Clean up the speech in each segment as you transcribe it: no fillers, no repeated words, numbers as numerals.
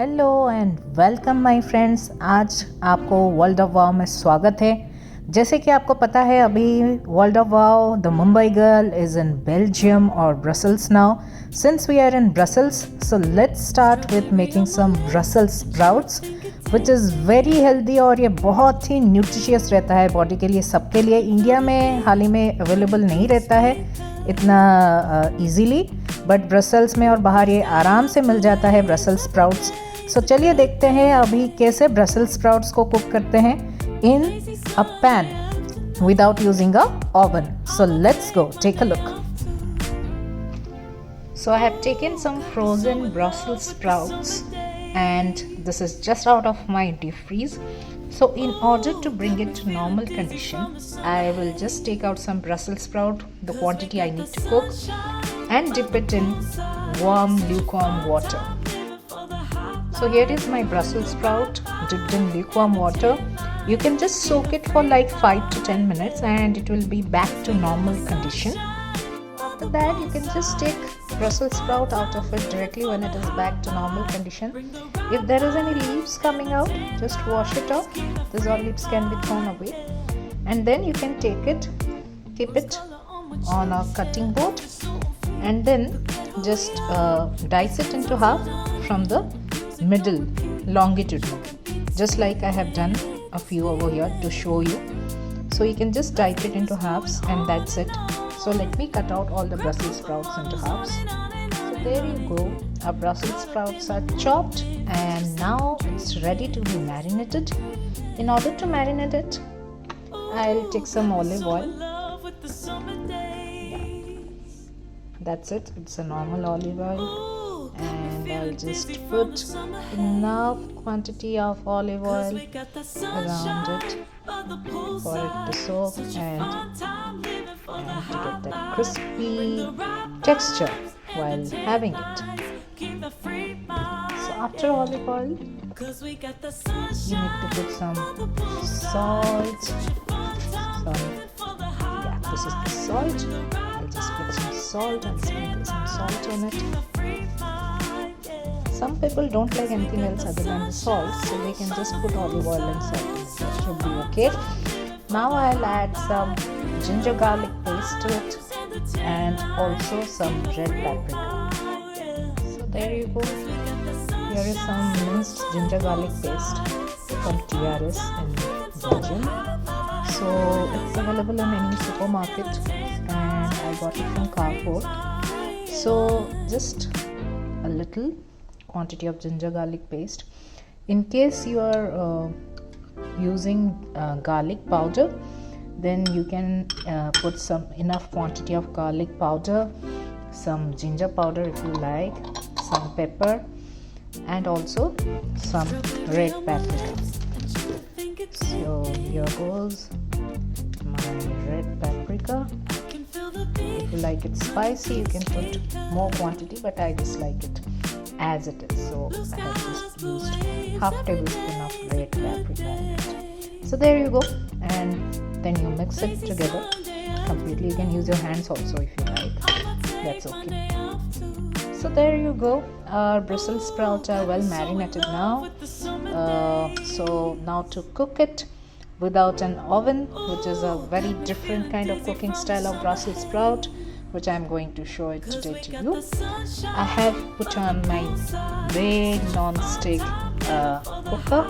Hello and welcome my friends. आज आपको world of वाव में स्वागत है। जैसे कि आपको पता है अभी world of wow the Mumbai girl is in Belgium और Brussels now. Since we are in Brussels so let's start with making some Brussels sprouts which is very healthy और ये बहुत ही न्यूट्रिशियस रहता है बॉडी के लिए, सबके लिए। इंडिया में हाल ही में अवेलेबल नहीं रहता है इतना ईजीली, बट ब्रसल्स में और बाहर ये आराम से मिल जाता है ब्रसल्स स्प्राउट्स। सो चलिए देखते हैं अभी कैसे ब्रसल्स स्प्राउट्स को कुक करते हैं in a pan without using a oven. So let's go take a look. So I have taken some frozen Brussels sprouts and this is just out of my deep freeze. So in order to bring it to normal condition, I will just take out some Brussels sprout, the quantity I need to cook, and dip it in warm lukewarm water. So here is my Brussels sprout dipped in lukewarm water. You can just soak it for like 5 to 10 minutes and it will be back to normal condition. After that you can just take Brussels sprout out of it directly when it is back to normal condition. If there is any leaves coming out, just wash it off. These all leaves can be thrown away. And then you can take it, keep it on a cutting board and then just dice it into half from the middle longitudinally, just like I have done a few over here to show you. So you can just dice it into halves and that's it. So let me cut out all the Brussels sprouts into halves. So there you go. Our Brussels sprouts are chopped and now it's ready to be marinated. In order to marinate it, I'll take some olive oil. Yeah. That's it. It's a normal olive oil. And I'll just put enough quantity of olive oil around it for it to soak and to get that crispy texture while having it. So after olive oil, you need to put some salt. This is the salt. I'll just put some salt and sprinkle some salt on it. Some people don't like anything else other than the salt, so they can just put olive oil and salt. That should be okay. Now I'll add some ginger garlic paste to it and also some red paprika. So there you go. Here is some minced ginger garlic paste from TRS in Belgium. So it's available in any supermarket and I got it from Carrefour. So just a little quantity of ginger garlic paste. In case you are using garlic powder, then you can put some enough quantity of garlic powder, some ginger powder if you like, some pepper and also some red paprika. So here goes my red paprika. If you like it spicy you can put more quantity, but I just like it as it is, so I have just used half tablespoon of red paprika in it. So there you go, and then you mix it together completely. You can use your hands also if you like, that's okay. So there you go, our Brussels sprouts are well marinated now. So now to cook it without an oven, which is a very different kind of cooking style of Brussels sprout, which I am going to show it today to you. I have put on my big non-stick cooker,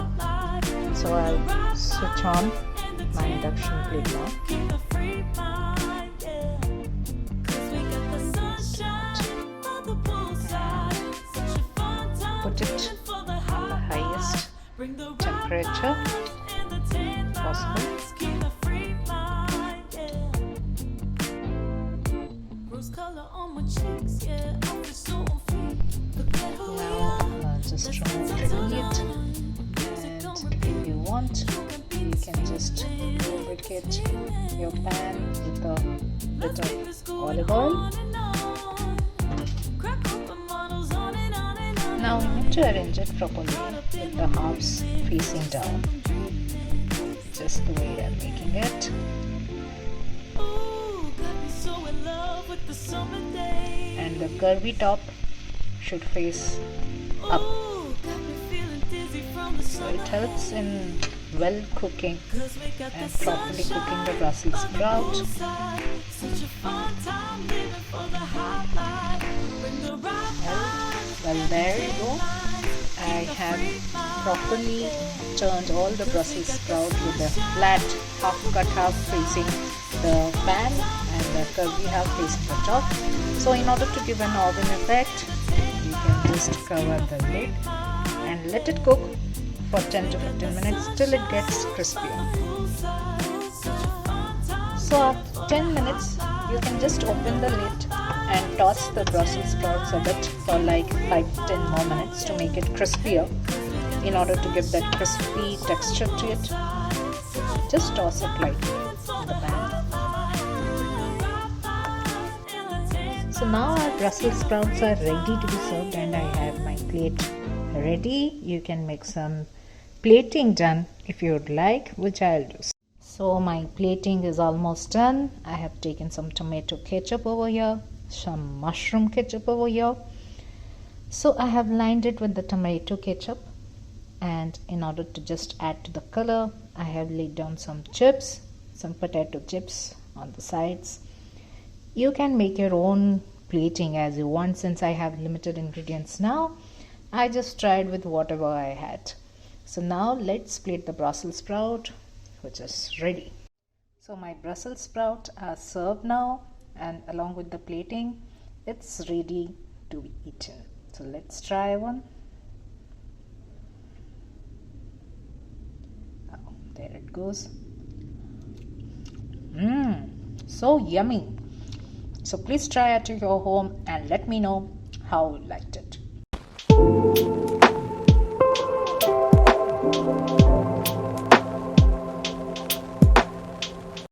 so I'll switch on my induction plate now. Put it on the highest temperature possible. Now just remove the lid, and if you want you can just lubricate your pan with a bit of olive oil. Now you need to arrange it properly with the halves facing down, just the way I'm making it. And the curvy top should face up. So it helps in well cooking and properly cooking the Brussels sprout. Well, there you go. I have properly turned all the Brussels sprout with a flat half cut half facing the pan and the curvy half facing the top. So in order to give an oven effect, you can just cover the lid and let it cook for 10 to 15 minutes till it gets crispier. So after 10 minutes, you can just open the lid and toss the Brussels sprouts a bit for like 5-10 more minutes to make it crispier. In order to give that crispy texture to it, just toss it lightly in the pan. So now our Brussels sprouts are ready to be served and I have my plate ready. You can make some plating done if you would like, which I'll do. So my plating is almost done. I have taken some tomato ketchup over here, some mushroom ketchup over here. So I have lined it with the tomato ketchup, and in order to just add to the color, I have laid down some chips, some potato chips on the sides. You can make your own plating as you want. Since I have limited ingredients now, I just tried with whatever I had. So now let's plate the Brussels sprout, which is ready. So my Brussels sprout are served now, and along with the plating, it's ready to be eaten. So let's try one. Oh, there it goes. So yummy. So please try it at your home and let me know how you liked it.